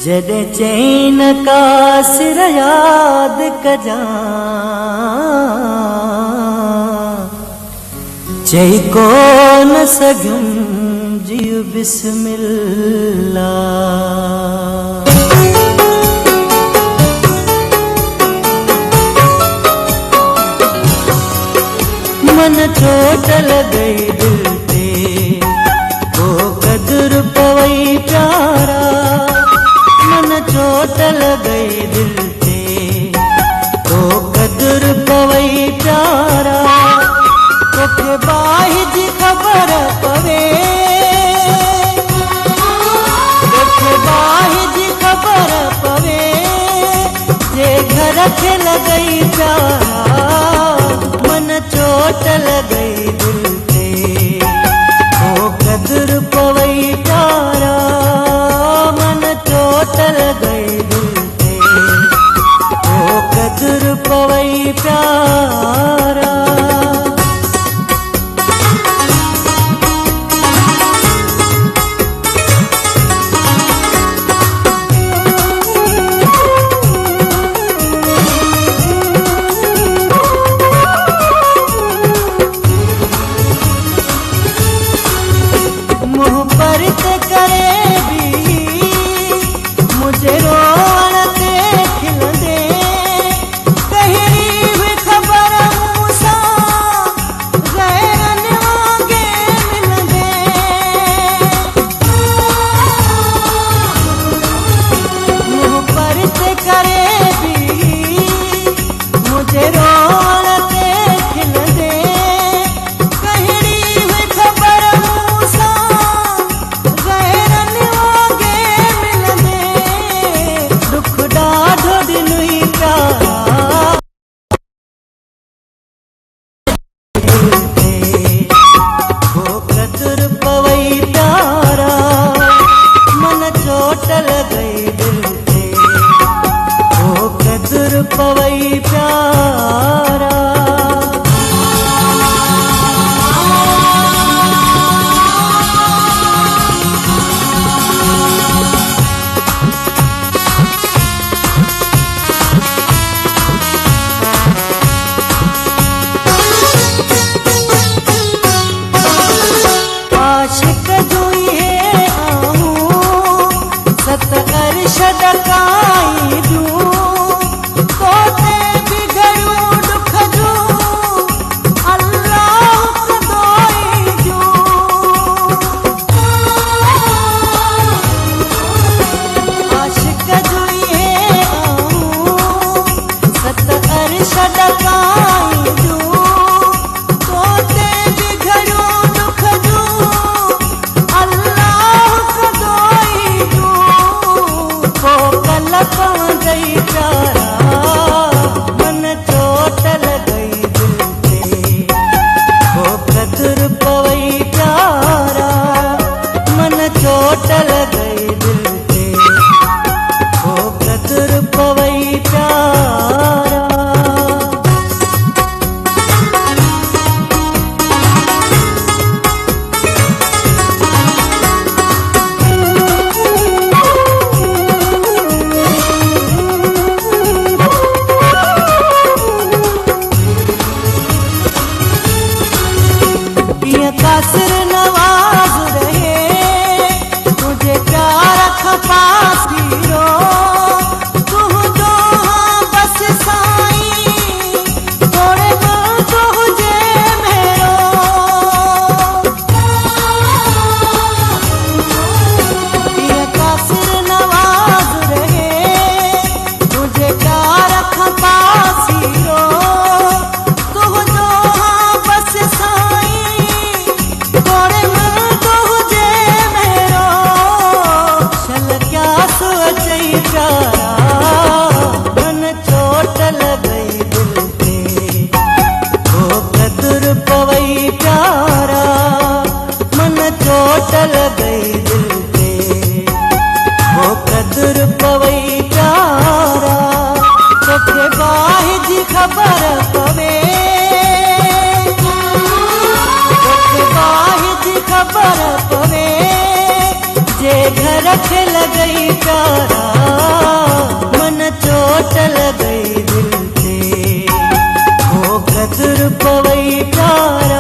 जॾहिं चई न का सिर यादि कजां, चई कोन सघियुमि जियो बिस्मिल्लाह। मन चोट लॻई दिल ते, ओ कदुर पवई प्यारा। मन चोट लॻई दिल ते, ओ कदुर पवई प्यारा। तोखे बाहि जी ख़बर पवे, तोखे बाहि जी ख़बर पवे, जे घर खे लॻई प्यारा। मन चोट लॻई दिल ते, ओ कदुर पवई प्यारा। मन चोट लॻई दिल ते, ओ कदुर पवई प्यारा। मुँह पर ते करे भी मुझे रोण ते खिलंदे, कहिड़ी हुई ख़बर मूंसां गैरनि वांगे मिलंदे। मुँह पर ते करे भी मुझे रोण ते खिलंदे, कहिड़ी हुई ख़बर पवई प्यारा। आशिक जुई है आहूं, सत अरशद काई जूं, तोते बिगड़ूं दुख जूं, अल्लाह खुदोई जूं। आशिक जुई है आहूं, सत अरशद काई जूं, तोते बिगड़ूं दुख जूं, अल्लाह खुदोई जूं। को कल पवंदई प्यारा। मन चोट लॻई दिल ते, ओ कदुर पवई प्यारा। मन चोट लॻई दिल ते, ओ कदुर पवई प्यारा। कासिर नवाज रहे, तुझे प्यार खपास हीरो, तू जो हाँ बस साईं, थोड़े दिल तुझे मेरो। ये कासिर नवाज रहे, तुझे प्यार खपास हीरो, तू जो हाँ बस साईं, थोड़े मन तुझे मेरो। चल क्या सोचई प्यारा। मन चोट लॻई दिल ते, ओ कदुर पवई प्यारा। मन चोट लॻई दिल ते, ओ कदुर पवई प्यारा। तोखे बाहि जी ख़बर पवे, तोखे बाहि जी ख़बर पवे, जे घर खे लॻई प्यारा। चतुर पवई प्यार